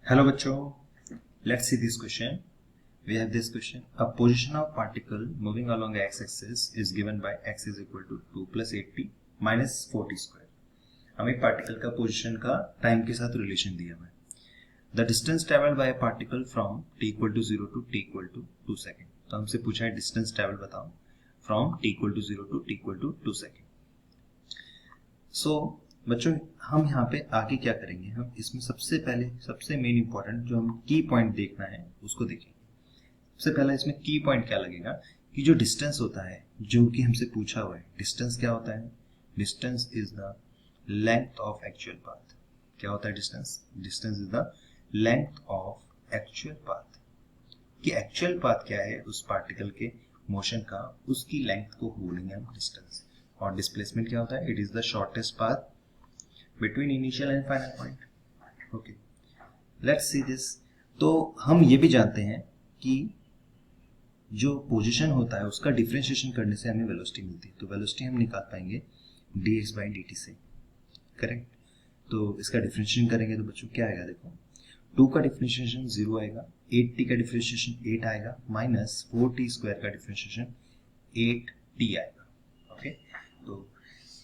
Hello बच्चों, let's see this question. We have this question. A position of particle moving along x-axis is given by x is equal to 2 plus 8t minus 4t square. हमें particle का position का time के साथ relation दिया हुआ है. The distance traveled by a particle from t equal to 0 to t equal to 2 second. तो हमसे पूछा है डिस्टेंस ट्रेवल बताओ from t equal to 0 to t equal to 2 second. So बच्चों हम यहाँ पे आगे क्या करेंगे, हम इसमें सबसे पहले सबसे मेन इंपॉर्टेंट जो हम की पॉइंट देखना है उसको देखेंगे. सबसे पहला इसमें की पॉइंट क्या लगेगा कि जो डिस्टेंस होता है जो कि हमसे पूछा हुआ है, डिस्टेंस क्या होता है? Distance is the length of actual path. क्या होता है distance? Distance is the length of actual path. कि एक्चुअल पाथ क्या है उस पार्टिकल के मोशन का, उसकी लेंथ को बोलेंगे हम डिस्टेंस. और डिस्प्लेसमेंट क्या होता है? It is the shortest path between initial and final point. Okay, let's see this. तो हम ये भी जानते हैं कि जो पोजीशन होता है उसका डिफरेंशिएशन करने से हमें वेलोसिटी मिलती है. तो वेलोसिटी हम निकाल पाएंगे dx by dt से. करेक्ट. तो इसका डिफरेंशिएशन करेंगे तो बच्चों क्या आएगा? देखो 2 का डिफरेंशिएशन 0 आएगा, 8t का डिफरेंशिएशन 8 आएगा, माइनस 4t स्क्वायर का डिफरेंशिएशन 8t आएगा. ओके, तो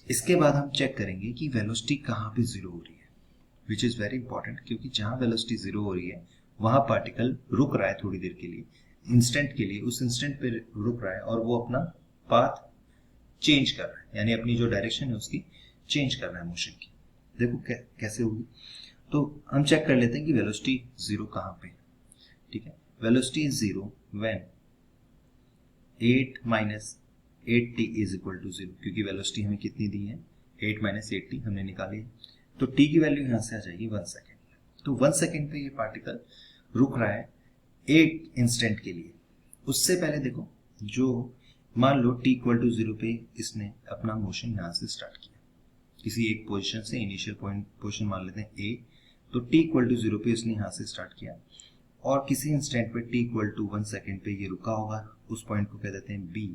इसके बाद हम चेक करेंगे कि वेलोसिटी कहाँ पे जीरो हो रही है, विच इज वेरी इंपॉर्टेंट, क्योंकि जहाँ वेलोसिटी जीरो हो रही है वहां पार्टिकल रुक रहा है थोड़ी देर के लिए, इंस्टेंट के लिए, उस इंस्टेंट पे रुक रहा है और वो अपना पाथ चेंज कर रहा है, यानी अपनी जो डायरेक्शन है उसकी चेंज कर रहा है मोशन की. देखो कैसे होगी. तो हम चेक कर लेते हैं कि वेलोसिटी जीरो कहाँ पे. ठीक है, velocity is zero when 8 minus 8t is equal to 0, क्योंकि वेलोसिटी हमें कितनी दी है? 8 माइनस 8t हमने निकाली. तो t की वैल्यू यहां से आ जाएगी 1 सेकेंड. तो 1 सेकेंड पे ये पार्टिकल रुक रहा है 8 इंस्टेंट के लिए. उससे पहले देखो, जो मान लो t इक्वल टू 0 पे इसने अपना मोशन यहां से स्टार्ट किया, किसी एक पोजिशन से, इनिशियल पॉइंट पोजिशन मान लेते हैं a. तो t इक्वल टू 0 पे इसने यहां से स्टार्ट किया और किसी इंस्टेंट पे t इक्वल टू 1 सेकेंड पे ये रुका होगा, उस पॉइंट को कह देते हैं b.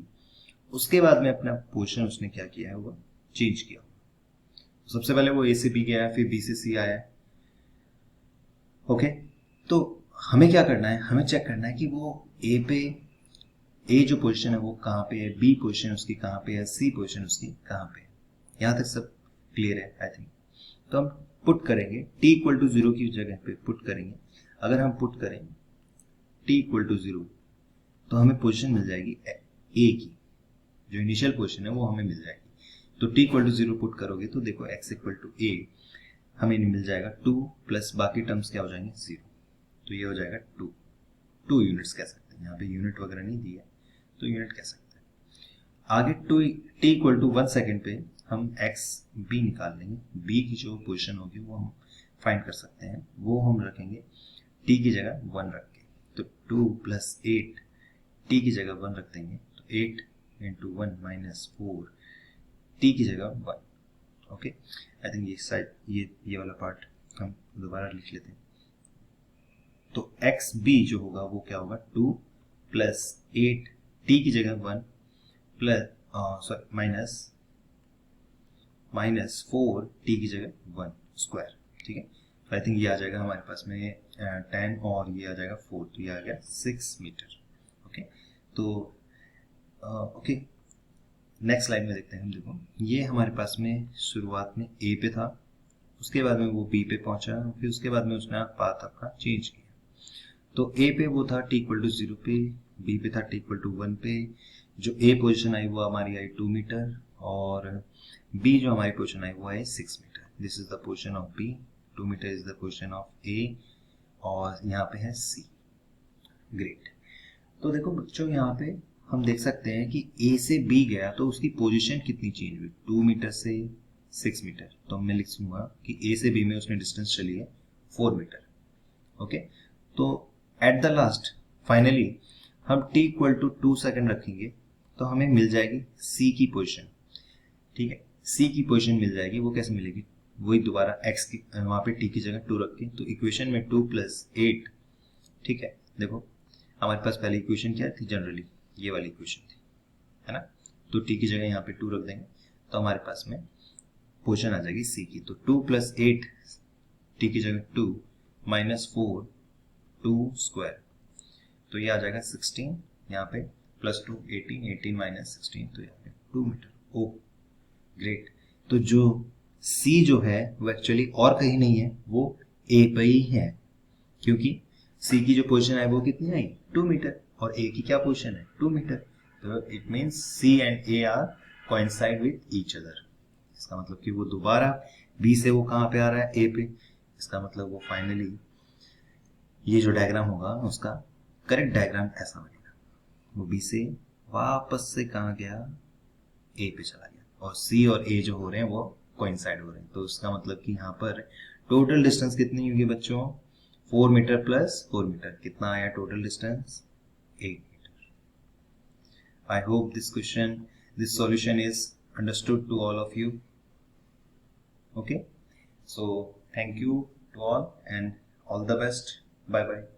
उसके बाद में अपना पोजीशन उसने क्या किया है, वो चेंज किया. सबसे पहले वो ए से बी गया, फिर बी से सी आया. ओके, तो हमें क्या करना है, हमें चेक करना है कि वो ए पे, ए जो पोजीशन है वो कहाँ पे है, बी पोजीशन उसकी कहाँ पे है, सी पोजीशन उसकी कहाँ पे है. यहां तक सब क्लियर है आई थिंक. तो हम पुट करेंगे टी इक्वल टू 0 की जगह पे पुट करेंगे. अगर हम पुट करें टी इक्वल टू 0 तो हमें पोजीशन मिल जाएगी ए की, जो इनिशियल पोजीशन है वो हमें मिल जाएगी. तो t इक्वल टू 0 पुट करोगे तो देखो x इक्वल टू a हमें मिल जाएगा 2 प्लस बाकी टर्म्स क्या हो जाएंगे 0. तो ये हो जाएगा 2 यूनिट्स कह सकते हैं. यहाँ पे यूनिट वगैरह नहीं दिया तो यूनिट कह सकते हैं. आगे t इक्वल टू 1 सेकेंड पे हम x b निकाल लेंगे. b की जो पोजिशन होगी वो हम फाइंड कर सकते हैं, वो हम रखेंगे t की जगह 1 रख के. तो 2 प्लस 8 t की जगह 1 रख देंगे, तो 8 इंटू 1 माइनस 4 t की जगह 1. ओके, आई थिंक ये साइड ये वाला पार्ट हम दोबारा लिख लेते हैं. तो एक्स बी जो होगा वो क्या होगा 2 प्लस 8 t की जगह 1 प्लस सॉरी माइनस 4 t की जगह 1 स्क्वायर. ठीक है, तो आई थिंक ये आ जाएगा हमारे पास में 10 और ये आ जाएगा 4, तो ये आ गया 6 मीटर. ओके, तो ओके, नेक्स्ट लाइन में देखते हैं हम. देखो ये हमारे पास में शुरुआत में ए पे था, उसके बाद में वो बी पे पहुंचा, फिर उसके बाद में उसने पाथ आपका चेंज किया. तो ए पे वो था टी इक्वल टू 0 पे, बी पे था टी इक्वल टू 1 पे. जो ए पोजीशन आई वो हमारी आई 2 मीटर और बी जो हमारी पोजीशन आई वो आई 6 metre. This is the position of B. 2 metre is the position of A और यहाँ पे है सी. ग्रेट. तो देखो बच्चों यहाँ पे हम देख सकते हैं कि A से B गया तो उसकी पोजीशन कितनी चेंज हुई, 2 मीटर से 6 मीटर. तो मैं लिख दूंगा कि A से B में उसने डिस्टेंस चली है 4 मीटर. ओके, तो एट द लास्ट फाइनली हम t इक्वल टू 2 सेकेंड रखेंगे तो हमें मिल जाएगी C की पोजीशन. ठीक है, C की पोजीशन मिल जाएगी. वो कैसे मिलेगी? वही दोबारा x की वहां पे t की जगह 2 रख के. तो इक्वेशन में 2 प्लस 8. ठीक है, देखो हमारे पास पहली इक्वेशन क्या थी, जनरली ये वाली इक्वेशन थी, है ना. तो t की जगह यहाँ पे 2 रख देंगे तो हमारे पास में पोजीशन आ जाएगी c की. तो 2 प्लस 8 t की जगह 2 माइनस 4 2 स्क्वायर, तो ये आ जाएगा 16, यहाँ पे प्लस 2 18, 18 माइनस 16, तो यहाँ पे 2 मीटर। ओ ग्रेट। तो जो C जो है वो एक्चुअली और कहीं नहीं है, वो A पे ही है, क्योंकि C की जो पोजीशन है वो कितनी आई 2 मीटर और A की क्या पोजीशन है 2 मीटर, तो it means C and A are coincide with each other. इसका मतलब कि वो दोबारा B से वो कहाँ पे आ रहा है A पे, इसका मतलब वो फाइनली ये जो डायग्राम होगा उसका करेक्ट डायग्राम ऐसा बनेगा, वो B से वापस से कहाँ गया A पे चला गया और C और A जो हो रहे हैं वो कोइंसाइड हो रहे हैं, तो उसका मतलब कि यहाँ पर टोटल डिस्टेंस कितनी होगी बच्चों 4 मीटर प्लस 4 मीटर, कितना आया total distance 8 metre. I hope this solution is understood to all of you. Okay, so thank you to all and all the best. Bye bye.